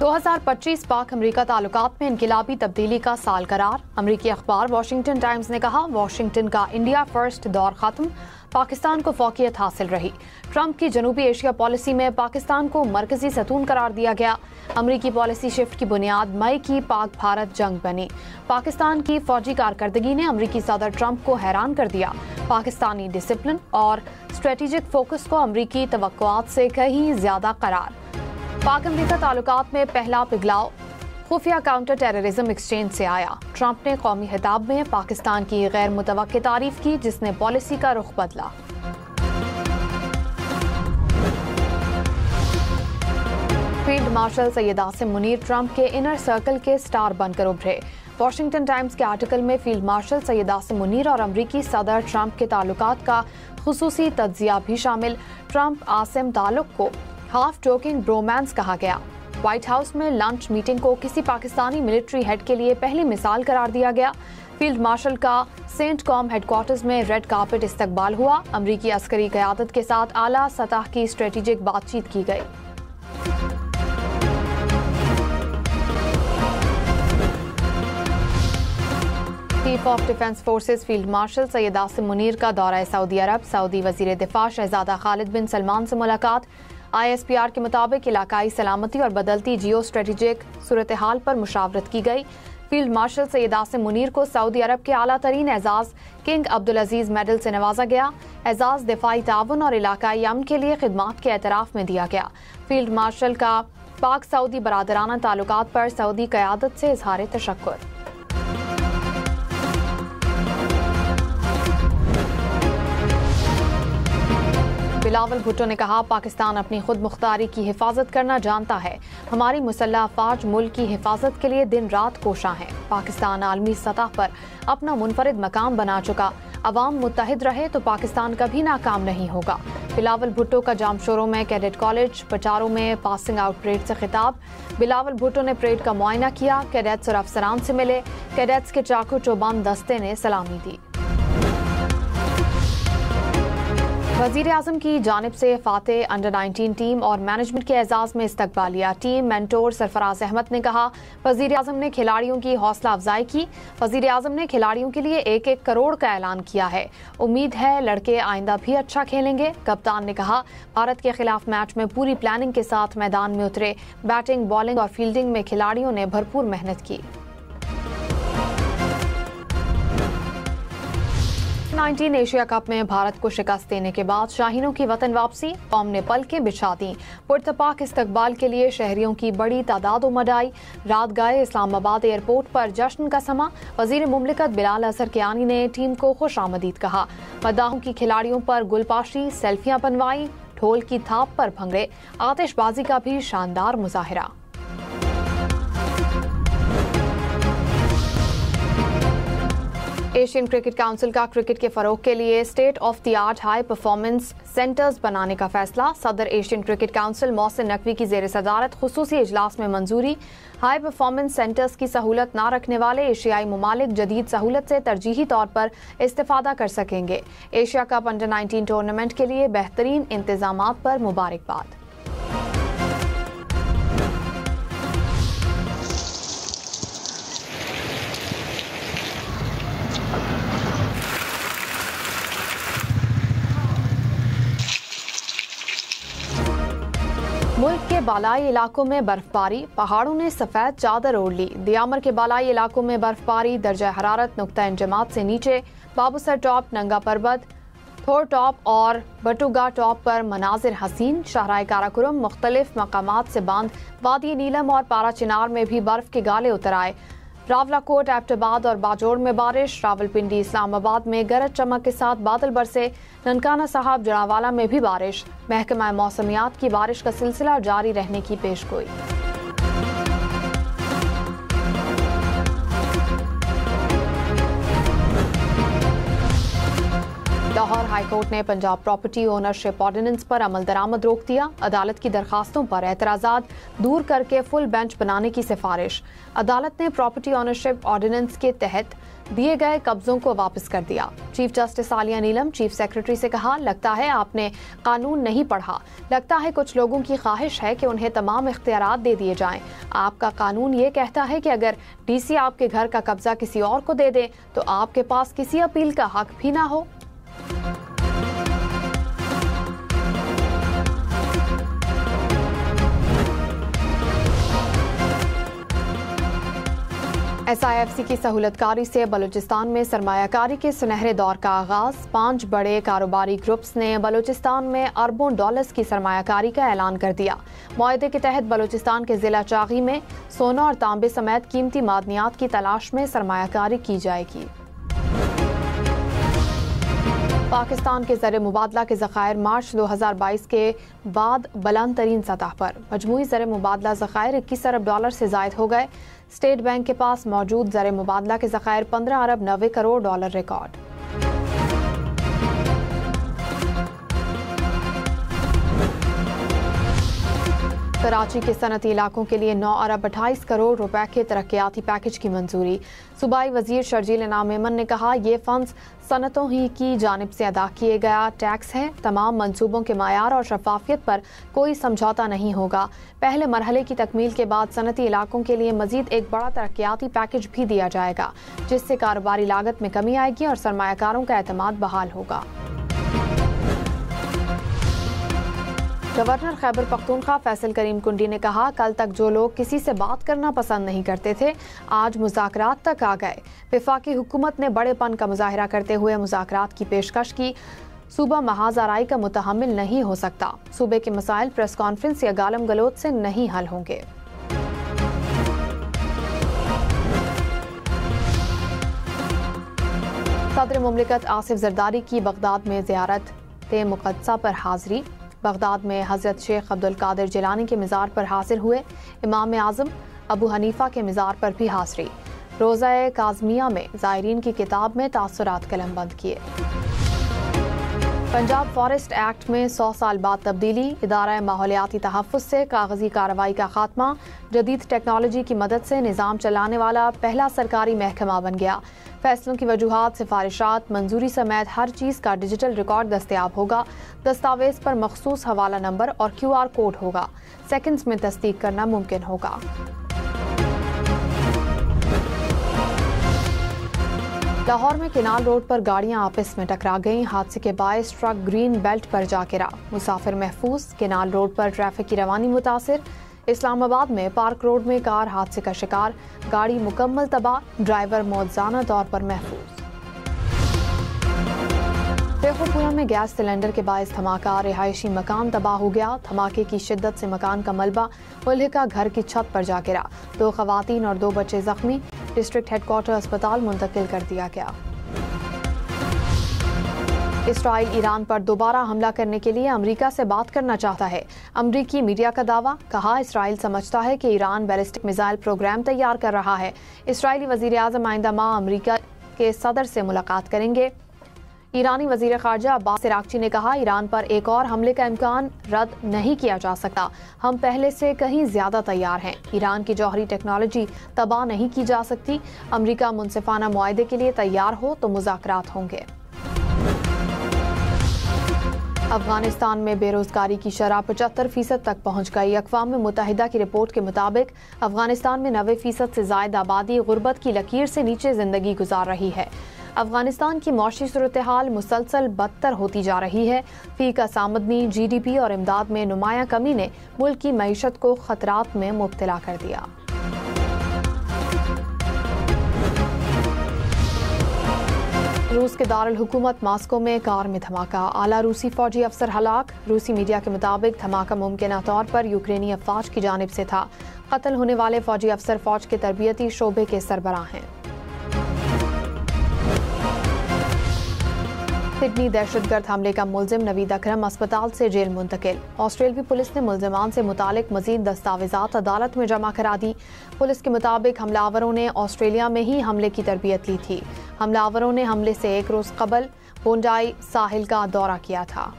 2025 पाक अमरीका ताल्लुकात में इनकिलाबी तब्दीली का साल करार। अमरीकी अखबार वॉशिंगटन टाइम्स ने कहा, वॉशिंगटन का इंडिया फर्स्ट दौर खत्म, पाकिस्तान को फौकियत हासिल रही। ट्रंप की जनूबी एशिया पॉलिसी में पाकिस्तान को मरकजी सतून करार दिया गया। अमरीकी पॉलिसी शिफ्ट की बुनियाद मई की पाक भारत जंग बनी। पाकिस्तान की फौजी कारकर्दगी ने अमरीकी सदर ट्रंप को हैरान कर दिया। पाकिस्तानी डिसिप्लिन और स्ट्रेटेजिक फोकस को अमरीकी तवक्कुआत से कहीं ज्यादा करार। पाक अमरीका ताल्लुकात में पहला पिघलाव खुफिया काउंटर टेररिज्म एक्सचेंज से आया। ट्रंप ने कौमी खिताब में पाकिस्तान की गैर मुतवक्की तारीफ की, जिसने पॉलिसी का रुख बदला। Field marshal Syed Asim Munir Trump के इनर सर्कल के स्टार बनकर उभरे। वॉशिंगटन टाइम्स के आर्टिकल में फील्ड मार्शल सैयद आसिम मुनीर और अमरीकी सदर ट्रंप के ताल्लुकात का खुसूसी तज्जिया भी शामिल। ट्रंप आसिम ताल्लुक को हाफ जोकिंग ब्रोमांस कहा गया। व्हाइट हाउस में लंच मीटिंग को किसी पाकिस्तानी मिलिट्री हेड के लिए पहली मिसाल करार दिया गया। फील्ड मार्शल का सेंट कॉम हेडक्वार्टर्स में रेड कार्पेट इस्तकबाल हुआ। अमरीकी अस्करी क़यादत के साथ आला सतह की स्ट्रेटेजिक बातचीत की गई। Chief of defence forces field marshal Syed Asim Munir का दौरा सऊदी अरब। सऊदी वजीर दिफा शहजादा खालिद बिन सलमान से मुलाकात। ISPR के मुताबिक इलाकाई सलामती और बदलती जियो स्ट्रेटेजिक सूरत हाल पर मुशावरत की गई। फील्ड मार्शल सैयद आसिम मुनीर को सऊदी अरब के आला तरीन एजाज किंग अब्दुल अजीज मेडल से नवाजा गया। एजाज दिफाई ताउन और इलाकाई अमन के लिए खिदमात के एतराफ में दिया गया। फील्ड मार्शल का पाक सऊदी बरादराना ताल्लुकात पर सऊदी क़यादत से इजहार तशक्कुर। बिलावल भुट्टो ने कहा, पाकिस्तान अपनी खुद मुख्तारी की हिफाजत करना जानता है। हमारी मुसल्लह अफवाज मुल्क की हिफाजत के लिए दिन रात कोशां है। पाकिस्तान आलमी सतह पर अपना मुनफरिद मकाम बना चुका। अवाम मुत्तहिद रहे तो पाकिस्तान कभी नाकाम नहीं होगा। बिलावल भुट्टो का जामशोरों में कैडेट कॉलेज पचारों में पासिंग आउट परेड से खिताब। बिलावल भुट्टो ने परेड का मुआयना किया। कैडेट्स और अफसरान से मिले। कैडेट्स के चाकू चौबंद दस्ते ने सलामी दी। वजीर आजम की जानिब से फाते अंडर 19 टीम और मैनेजमेंट के एजाज में इस्तकबालिया। टीम मेंटोर सरफराज अहमद ने कहा, वजीर आजम ने खिलाड़ियों की हौसला अफजाई की। वजीर आजम ने खिलाड़ियों के लिए 1-1 करोड़ का ऐलान किया है। उम्मीद है लड़के आइंदा भी अच्छा खेलेंगे। कप्तान ने कहा, भारत के खिलाफ मैच में पूरी प्लानिंग के साथ मैदान में उतरे। बैटिंग, बॉलिंग और फील्डिंग में खिलाड़ियों ने भरपूर मेहनत की। 19 एशिया कप में भारत को शिकस्त देने के बाद शाहीनों की वतन वापसी। कौम ने पलकें बिछा दी। पुरतपाक इस्तकबाल के लिए शहरियों की बड़ी तादाद उमड़ आई। रात गए इस्लामाबाद एयरपोर्ट पर जश्न का समा। वजीर मुमलिकत बिलाल अजहर कियानी ने टीम को खुश आमदीद कहा। मद्दाहों की खिलाड़ियों पर गुलपाशी, सेल्फियां बनवाई। ढोल की थाप पर भंगड़े, आतिशबाजी का भी शानदार मुजाहिरा। एशियन क्रिकेट काउंसिल का क्रिकेट के फरोग के लिए state of the art high performance centres बनाने का फैसला। सदर Asian cricket council Mohsin Naqvi की जेर सदारत खुसूसी इजलास में मंजूरी। हाई परफॉर्मेंस सेंटर्स की सहूलत न रखने वाले एशियाई ममालिक जदीद सहूलत से तरजीही तौर पर इस्तेफादा कर सकेंगे। एशिया कप अंडर 19 टूर्नामेंट के लिए बेहतरीन इंतजामात पर मुबारकबाद। मुल्क के बालाई इलाकों में बर्फबारी, पहाड़ों ने सफेद चादर ओढ़ ली। दियामर के बालाई इलाकों में बर्फबारी, दर्जा हरारत नुक्ता इंजमात से नीचे। बाबूसर टॉप, नंगा पर्वत, थोर टॉप और बटुगा टॉप पर मनाजिर हसीन। शाहराए काराकोरम मुख्तलिफ मकामात से बांध वादी नीलम और पारा चिनार में भी बर्फ के गाले उतर आए। रावलाकोट, एबटाबाद और बाजोड़ में बारिश। रावलपिंडी, इस्लामाबाद में गरज चमक के साथ बादल बरसे। ननकाना साहब, जड़ावाला में भी बारिश। महकमा मौसमियात की बारिश का सिलसिला जारी रहने की पेशगोई। लाहौर हाई कोर्ट ने पंजाब प्रॉपर्टी ओनरशिप ऑर्डिनेंस पर अमल दरामद रोक दिया। अदालत की दरखास्तों पर एतराज़ात दूर करके फुल बेंच बनाने की सिफारिश। अदालत ने प्रॉपर्टी ओनरशिप ऑर्डिनेंस के तहत दिए गए कब्जों को वापस कर दिया। चीफ जस्टिस आलिया नीलम चीफ सेक्रेटरी से कहा, लगता है आपने कानून नहीं पढ़ा। लगता है कुछ लोगों की ख्वाहिश है कि उन्हें तमाम इख्तियारात दे दिए जाएं। आपका कानून ये कहता है कि अगर डीसी आपके घर का कब्जा किसी और को दे दे तो आपके पास किसी अपील का हक भी ना हो। SIFC की सहूलतकारी से बलूचिस्तान में सरमायाकारी के सुनहरे दौर का आगाज। 5 बड़े कारोबारी ग्रुप्स ने बलूचिस्तान में अरबों डॉलर्स की सरमायाकारी का ऐलान कर दिया। मुआहदे के तहत बलूचिस्तान के जिला चागी में सोना और तांबे समेत कीमती मादनियात की तलाश में सरमायाकारी की जाएगी। पाकिस्तान के ज़र मुबादला के ज़खायर मार्च 2022 के बाद बुलंद तरीन सतह पर। मजमूई ज़र मुबादला ज़खायर 21 अरब डॉलर से ज़ायद हो गए। स्टेट बैंक के पास मौजूद ज़र मुबादला के ज़खायर 15 अरब 90 करोड़ डॉलर रिकॉर्ड। कराची के सनती इलाकों के लिए 9 अरब 28 करोड़ रुपए के तरक्याती पैकेज की मंजूरी। सूबाई वजीर शर्जील इनाम मेमन ने कहा, ये फंड्स सनतों ही की जानिब से अदा किए गया टैक्स है। तमाम मंसूबों के मायार और शफाफियत पर कोई समझौता नहीं होगा। पहले मरहले की तकमील के बाद सनती इलाकों के लिए मजीद एक बड़ा तरक्याती पैकेज भी दिया जाएगा, जिससे कारोबारी लागत में कमी आएगी और सरमायाकारों का एतमाद बहाल होगा। गवर्नर खैबर पख्तूनख्वा फैसल करीम कुंडी ने कहा, कल तक जो लोग किसी से बात करना पसंद नहीं करते थे आज मुज़ाकरात तक आ गए। वफाकी हुकूमत ने बड़ेपन का मुजाहिरा करते हुए मुज़ाकरात की पेशकश की। सूबा महाज आराई का मुतहम्मिल नहीं हो सकता। सूबे के मसाइल प्रेस कॉन्फ्रेंस या गालम गलोच से नहीं हल होंगे। सदर मुमलिकत आसिफ जरदारी की बगदाद में ज़ियारत मुक़द्दसा पर हाज़री। बगदाद में हज़रत शेख अब्दुल कादिर जिलानी के मज़ार पर हाजिर हुए। इमाम आज़म अबू हनीफा के मज़ार पर भी हाज़री। रोज़ा काज़मिया में ज़ायरीन की किताब में तासुरात कलमबंद किए। पंजाब फॉरेस्ट एक्ट में 100 साल बाद तब्दीली। इदारा माहौलियाती तहफ़्फ़ुज़ से कागजी कार्रवाई का खात्मा। जदीद टेक्नोलॉजी की मदद से निज़ाम चलाने वाला पहला सरकारी महकमा बन गया। फैसलों की वजूहात, सिफारिशात, मंजूरी समेत हर चीज़ का डिजिटल रिकॉर्ड दस्तयाब होगा। दस्तावेज पर मखसूस हवाला नंबर और QR कोड होगा। सेकंड्स में तस्दीक करना मुमकिन होगा। लाहौर में केनाल रोड पर गाड़ियां आपस में टकरा गईं। हादसे के बायस ट्रक ग्रीन बेल्ट पर जा गिरा। मुसाफिर महफूज। केनाल रोड पर ट्रैफिक की रवानी मुतासिर। इस्लामाबाद में पार्क रोड में कार हादसे का शिकार। गाड़ी मुकम्मल तबाह। ड्राइवर मौज़ाना तौर पर महफूज। शेखोपुरा में गैस सिलेंडर के बायस धमाका। रिहायशी मकान तबाह हो गया। धमाके की शिद्दत से मकान का मलबा मुल्हिका घर की छत पर जा गिरा। 2 खवातीन और 2 बच्चे जख्मी। डिस्ट्रिक्ट हेडक्वार्टर अस्पताल मुंतकिल कर दिया गया। इसराइल ईरान पर दोबारा हमला करने के लिए अमेरिका से बात करना चाहता है। अमेरिकी मीडिया का दावा। कहा, इसराइल समझता है कि ईरान बैलिस्टिक मिसाइल प्रोग्राम तैयार कर रहा है। इसराइली वजीर आज़म आइंदा माह अमेरिका के सदर से मुलाकात करेंगे। ईरानी वजीर खारजा अब्बास इराक्ची ने कहा, ईरान पर एक और हमले का इम्कान रद्द नहीं किया जा सकता। हम पहले से कहीं ज्यादा तैयार हैं। ईरान की जौहरी टेक्नोलॉजी तबाह नहीं की जा सकती। अमेरिका मुनसिफाना मुआहदे के लिए तैयार हो तो मुज़ाकरात होंगे। अफगानिस्तान में बेरोजगारी की शरह 75% तक पहुंच गई। अक़वाम मुत्तहिदा की रिपोर्ट के मुताबिक अफगानिस्तान में 90% से ज़ायद आबादी गुर्बत की लकीर से नीचे जिंदगी गुजार रही है। अफगानिस्तान की मौशी सूरत हाल मुसलसल बदतर होती जा रही है। फी का आमदनी, GDP और इमदाद में नुमायां कमी ने मुल्क की मईशत को खतरात में मुब्तला कर दिया। रूस के दारुल हुकूमत मास्को में कार में धमाका। आला रूसी फौजी अफसर हलाक। रूसी मीडिया के मुताबिक धमाका मुमकिन तौर पर यूक्रेनी अफवाज की जानिब से था। कत्ल होने वाले फौजी अफसर फौज के तरबियती शोबे के सरबराह हैं। सिडनी दहशतगर्द हमले का मुलजिम नवीद अकरम अस्पताल से जेल मुंतकिल। ऑस्ट्रेलियाई पुलिस ने मुलजिमान से मुतालिक मजीद दस्तावेजात अदालत में जमा करा दी। पुलिस के मुताबिक हमलावरों ने ऑस्ट्रेलिया में ही हमले की तरबियत ली थी। हमलावरों ने हमले से एक रोज कबल बोंडाई साहिल का दौरा किया था।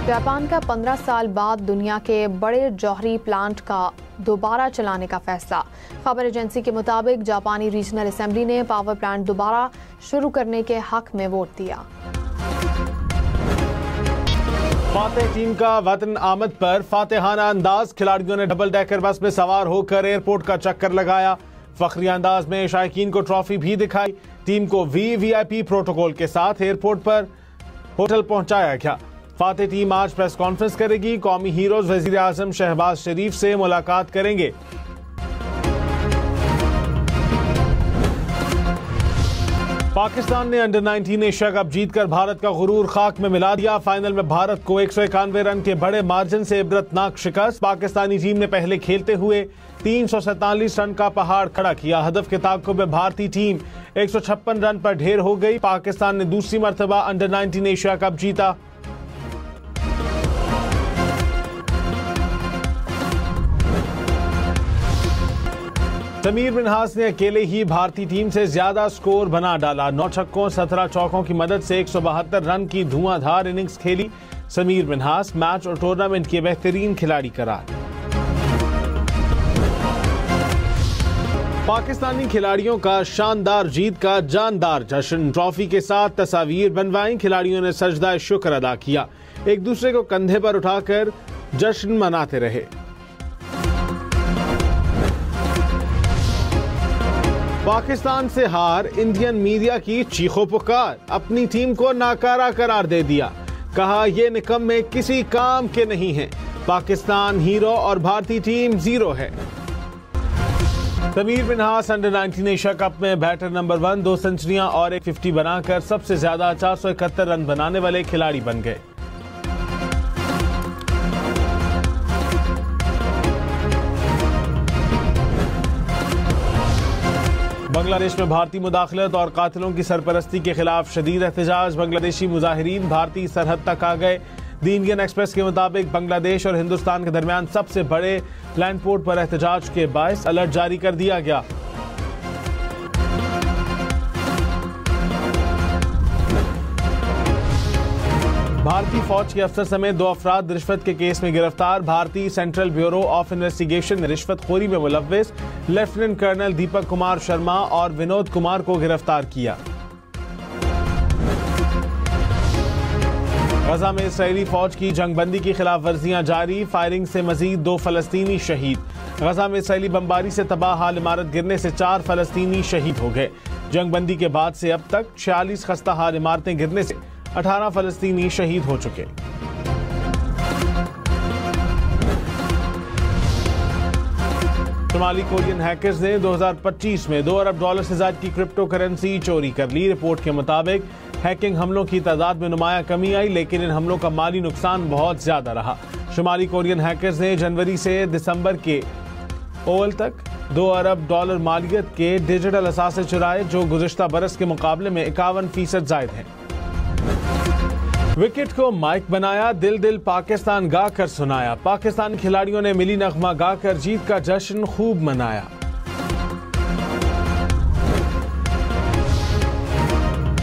जापान का 15 साल बाद दुनिया के बड़े जौहरी प्लांट का दोबारा चलाने का फैसला। खबर एजेंसी के मुताबिक जापानी रीजनल असेंबली ने पावर प्लांट दोबारा शुरू करने के हक में वोट दिया। फातेह टीम का वतन आमद पर फातेहाना अंदाज। खिलाड़ियों ने डबल डेकर बस में सवार होकर एयरपोर्ट का चक्कर लगाया। फखरी अंदाज में शायकीन को ट्रॉफी भी दिखाई। टीम को वीआईपी प्रोटोकॉल के साथ एयरपोर्ट पर होटल पहुंचाया गया। फातेह टीम आज प्रेस कॉन्फ्रेंस करेगी। कौमी हीरोज वजीर आजम शहबाज शरीफ से मुलाकात करेंगे। पाकिस्तान ने अंडर 19 एशिया कप जीतकर भारत का गुरूर खाक में मिला दिया। फाइनल में भारत को 191 रन के बड़े मार्जिन से इबरतनाक शिकस्त। पाकिस्तानी टीम ने पहले खेलते हुए 347 रन का पहाड़ खड़ा किया। हदफ के ताक़ुब में भारतीय टीम 156 रन पर ढेर हो गई। पाकिस्तान ने दूसरी मरतबा अंडर 19 एशिया कप जीता। समीर मिन्हास ने अकेले ही भारतीय टीम से ज्यादा स्कोर बना डाला। 9 छक्कों 17 चौकों की मदद से 172 रन की धुआंधार इनिंग्स खेली। समीर मिन्हास मैच और टूर्नामेंट के बेहतरीन खिलाड़ी करार। पाकिस्तानी खिलाड़ियों का शानदार जीत का जानदार जश्न। ट्रॉफी के साथ तस्वीर बनवाई। खिलाड़ियों ने सजदा शुक्र अदा किया। एक दूसरे को कंधे पर उठाकर जश्न मनाते रहे। पाकिस्तान से हार इंडियन मीडिया की चीखों पुकार। अपनी टीम को नाकारा करार दे दिया। कहा ये निकम्मे किसी काम के नहीं हैं। पाकिस्तान हीरो और भारतीय टीम जीरो है। Sameer Minhas under 19 Asia cup में बैटर नंबर 1, 2 सेंचुरियां और 150 बनाकर सबसे ज्यादा 471 रन बनाने वाले खिलाड़ी बन गए। बांग्लादेश में भारतीय मुदाखलत और कातिलों की सरपरस्ती के खिलाफ शदीद एहतजाज। बांग्लादेशी मुजाहिरीन भारतीय सरहद तक आ गए। द इंडियन एक्सप्रेस के मुताबिक बांग्लादेश और हिंदुस्तान के दरमियान सबसे बड़े लैंड पोर्ट पर एहतजाज के बायस अलर्ट जारी कर दिया गया। भारतीय फौज के अफसर समेत 2 अफराद रिश्वत के केस में गिरफ्तार। भारतीय सेंट्रल ब्यूरो ऑफ इन्वेस्टिगेशन ने रिश्वतखोरी में मुलव्विस लेफ्टिनेंट कर्नल दीपक कुमार शर्मा और विनोद कुमार को गिरफ्तार किया। गजा में इसराइली फौज की जंगबंदी की खिलाफ वर्जियां जारी। फायरिंग से मजीद 2 फलस्तीनी शहीद। गजा में इसराइली बमबारी से तबाह हाल इमारत गिरने से 4 फलस्तीनी शहीद हो गए। जंगबंदी के बाद से अब तक 46 खस्ता हाल इमारतें गिरने से 18 फलस्तीनी शहीद हो चुके। शुमाली कोरियन हैकर्स ने 2025 में $2 अरब से ज्यादा की क्रिप्टो करेंसी चोरी कर ली। रिपोर्ट के मुताबिक हैकिंग हमलों की तादाद में नुमाया कमी आई, लेकिन इन हमलों का माली नुकसान बहुत ज्यादा रहा। शुमाली कोरियन हैकर्स ने जनवरी से दिसंबर के ओवल तक $2 अरब मालियत के डिजिटल असासे चुराए, जो गुज़िश्ता बरस के मुकाबले में 51% जायद हैं। विकेट को माइक बनाया, दिल दिल पाकिस्तान गाकर सुनाया। पाकिस्तानी खिलाड़ियों ने मिली नगमा गाकर जीत का जश्न खूब मनाया।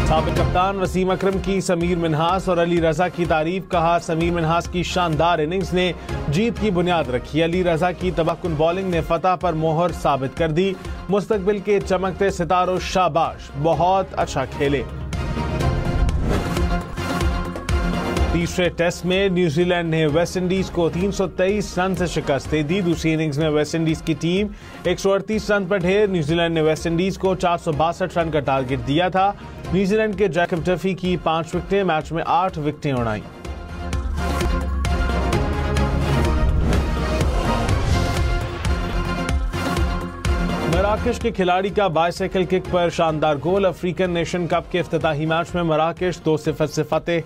साबिक कप्तान वसीम अकरम की समीर मिन्हास और अली रजा की तारीफ। कहा समीर मिन्हास की शानदार इनिंग्स ने जीत की बुनियाद रखी। अली रजा की तबक्कुन बॉलिंग ने फतह पर मोहर साबित कर दी। मुस्तकबिल के चमकते सितारों शाबाश, बहुत अच्छा खेले। तीसरे टेस्ट में न्यूजीलैंड ने वेस्टइंडीज को 323 रन से शिकस्त दे दी। दूसरी इनिंग्स में वेस्टइंडीज की टीम 138 रन पर ढेर। न्यूजीलैंड ने वेस्टइंडीज को 462 रन का टारगेट दिया था। न्यूजीलैंड के जैकब डफी की 5 विकेटें, मैच में 8 विकेटें उड़ाई। मराकश के खिलाड़ी का बाइसाइकिल किक पर शानदार गोल। अफ्रीकन नेशन कप के इफ्तिताही मैच में मराकश 2-0 से फतेह।